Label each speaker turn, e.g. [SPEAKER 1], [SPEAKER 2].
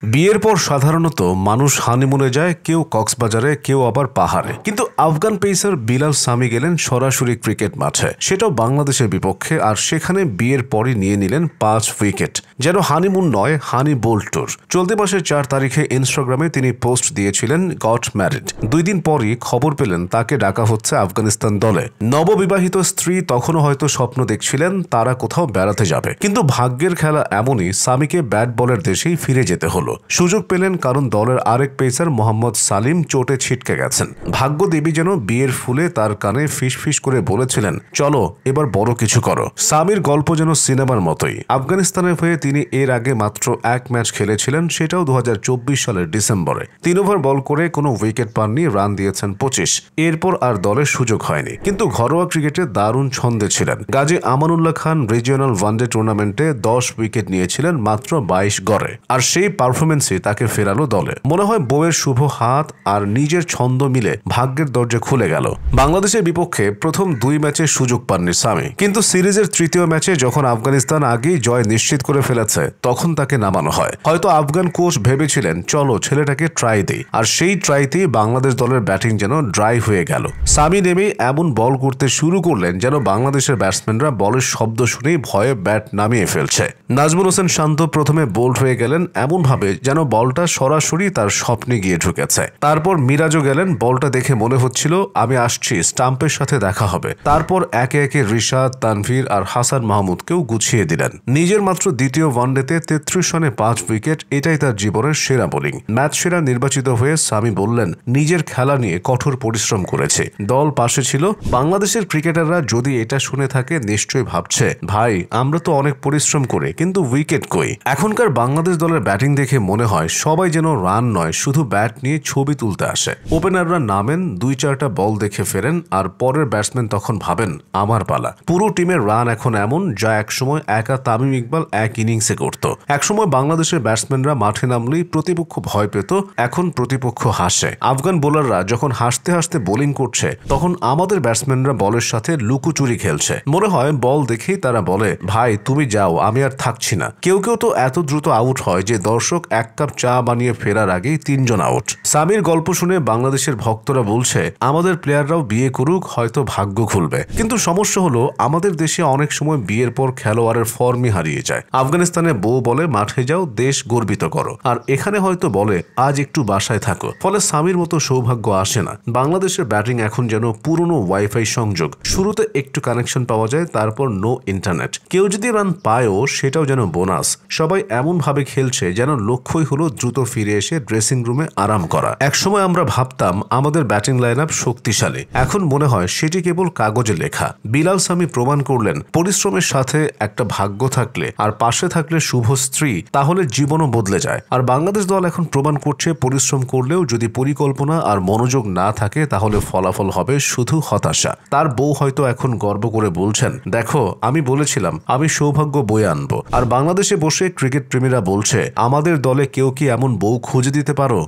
[SPEAKER 1] বিয়ের পর সাধারণত মানুষ হানিমুনে যায়, কেউ কক্সবাজারে, কেউ আবার পাহাড়ে। কিন্তু আফগান পেসার বিলাল সামি গেলেন সরাসরি ক্রিকেট মাঠে, সেটাও বাংলাদেশের বিপক্ষে। আর সেখানে বিয়ের পরই নিয়ে নিলেন 5 উইকেট। যেন হানিমুন নয়, হানি বোল্ট ট্যুর। চলতি মাসের 4 তারিখে ইনস্টাগ্রামে তিনি পোস্ট দিয়েছিলেন গট ম্যারিড। 2 দিন পরই খবর পেলেন তাকে ডাকা হচ্ছে আফগানিস্তান দলে। নববিবাহিত স্ত্রী তখনও হয়তো স্বপ্ন দেখছিলেন তারা কোথাও বেড়াতে যাবে, কিন্তু ভাগ্যের খেলা এমনই, সামিকে ব্যাট বলের দেশেই ফিরে যেতে হলো। সুযোগ পেলেন কারণ দলের আরেক পেসার মোহাম্মদ সালিম চোটে ছিটকে গেছেন। ভাগ্য দেবী যেন বিয়ের ফুলে তার কানে ফিসফিস করে বলেছিলেন, চলো এবার বড় কিছু করো। সামির গল্প যেন সিনেমার মতোই। আফগানিস্তানের হয়ে তিনি এর আগে মাত্র 1 ম্যাচ খেলেছিলেন, সেটাও 2024 সালের ডিসেম্বরে। 3 ওভার বল করে কোনো উইকেট পাননি, রান দিয়েছেন 25। এরপর আর দলের সুযোগ হয়নি, কিন্তু ঘরোয়া ক্রিকেটে দারুণ ছন্দে ছিলেন। গাজী আমানুল্লাহ খান রিজিওনাল ওয়ানডে টুর্নামেন্টে 10 উইকেট নিয়েছিলেন মাত্র 22 গড়ে। আর সেই পারফরমেন্সই তাকে ফেরালো দলে। মনে হয় বউয়ের শুভ হাত আর নিজের ছন্দ মিলে ভাগ্যের দরজা খুলে গেল। বাংলাদেশের বিপক্ষে প্রথম 2 ম্যাচে সুযোগ পাননি সামি, কিন্তু সিরিজের 3য় ম্যাচে যখন আফগানিস্তান আগেই জয় নিশ্চিত করে ফেলেছে, তখন তাকে নামানো হয়। হয়তো আফগান কোচ ভেবেছিলেন চলো ছেলেটাকে ট্রাই দেই, আর সেই ট্রাইতেই বাংলাদেশ দলের ব্যাটিং যেন ড্রাই হয়ে গেল। সামি নেমেই এমন বল করতে শুরু করলেন যেন বাংলাদেশের ব্যাটসম্যানরা বলের শব্দ শুনেই ভয়ে ব্যাট নামিয়ে ফেলছে। নাজমুল হোসেন শান্ত প্রথমে বোল্ড হয়ে গেলেন এমনভাবে যেন বলটা সরাসরি তার স্বপ্নে গিয়ে ঢুকেছে। তারপর মিরাজও গেলেন। বলটা দেখে মনে হচ্ছিল আমি আসছি, স্টাম্পের সাথে দেখা হবে। তারপর একে একে রিশাদ, তানভীর আর হাসান মাহমুদকেও গুছিয়ে দিলেন। নিজের মাত্র 2য় ওয়ানডেতে 33 রানে 5 উইকেট, এটাই তার জীবনের সেরা বোলিং। ম্যাচ সেরা নির্বাচিত হয়ে সামি বললেন, নিজের খেলা নিয়ে কঠোর পরিশ্রম করেছে, দল পাশে ছিল। বাংলাদেশের ক্রিকেটাররা যদি এটা শুনে থাকে নিশ্চয়ই ভাবছে, ভাই আমরা তো অনেক পরিশ্রম করে, কিন্তু উইকেট কই। এখনকার বাংলাদেশ দলের ব্যাটিং দেখে মনে হয় সবাই যেন রান নয়, শুধু ব্যাট নিয়ে ছবি তুলতে আসে। ওপেনাররা নামেন, 2-4টা বল দেখে ফেরেন, আর পরের ব্যাটসম্যান তখন ভাবেন আমার পালা। পুরো টিমের রান এখন এমন, যা একসময় একা তামিম ইকবাল এক ইনিংসে করত। একসময় বাংলাদেশের ব্যাটসম্যানরা মাঠে নামলেই প্রতিপক্ষ ভয় পেত, এখন প্রতিপক্ষ হাসে। আফগান বোলাররা যখন হাসতে হাসতে বোলিং করছে, তখন আমাদের ব্যাটসম্যানরা বলের সাথে লুকোচুরি খেলছে। মনে হয় বল দেখেই তারা বলে, ভাই তুমি যাও, আমি আর থাকছি না। কেউ কেউ তো এত দ্রুত আউট হয় যে দর্শক 1 কাপ চা বানিয়ে ফেরার আগেই 3 জন আউট। সামির গল্প শুনে বাংলাদেশের ভক্তরা বলছে, আমাদের প্লেয়াররাও বিয়ে করুক, হয়তো ভাগ্য খুলবে। কিন্তু সমস্যা হলো আমাদের দেশে অনেক সময় বিয়ের পর খেলোয়াড়ের ফর্মই হারিয়ে যায়। আফগানিস্তানে বউ বলে মাঠে যাও, দেশ গর্বিত করো, আর এখানে হয়তো বলে আজ একটু বাসায় থাকো। ফলে সামির মতো সৌভাগ্য আসে না। বাংলাদেশের ব্যাটিং এখন যেন পুরনো ওয়াইফাই সংযোগ। শুরুতে একটু কানেকশন পাওয়া যায়, তারপর নো ইন্টারনেট। কেউ যদি রান পায়ও সেটাও যেন বোনাস। সবাই এমন ভাবে খেলছে যেন লক্ষ্যই হলো দ্রুত ফিরে এসে ড্রেসিং রুমে আরাম করা। একসময় আমরা ভাবতাম আমাদের ব্যাটিং লাইন আপ শক্তিশালী, এখন মনে হয় সেটি কেবল কাগজে লেখা। বিলাল সামি প্রমাণ করলেন, পরিশ্রমের সাথে একটা ভাগ্য থাকলে আর পাশে থাকলে শুভ স্ত্রী, তাহলে জীবনও বদলে যায়। আর বাংলাদেশ দল এখন প্রমাণ করছে, পরিশ্রম করলেও যদি পরিকল্পনা আর মনোযোগ না থাকে, তাহলে ফলাফল হবে শুধু হতাশা। তার বউ হয়তো এখন গর্ব করে বলছেন, দেখো আমি বলেছিলাম আমি সৌভাগ্য বয়ে আনবো। আর বাংলাদেশে বসে ক্রিকেট প্রেমীরা বলছে, আমাদের দলে কেউ কি এমন বউ খুঁজে দিতে পারো?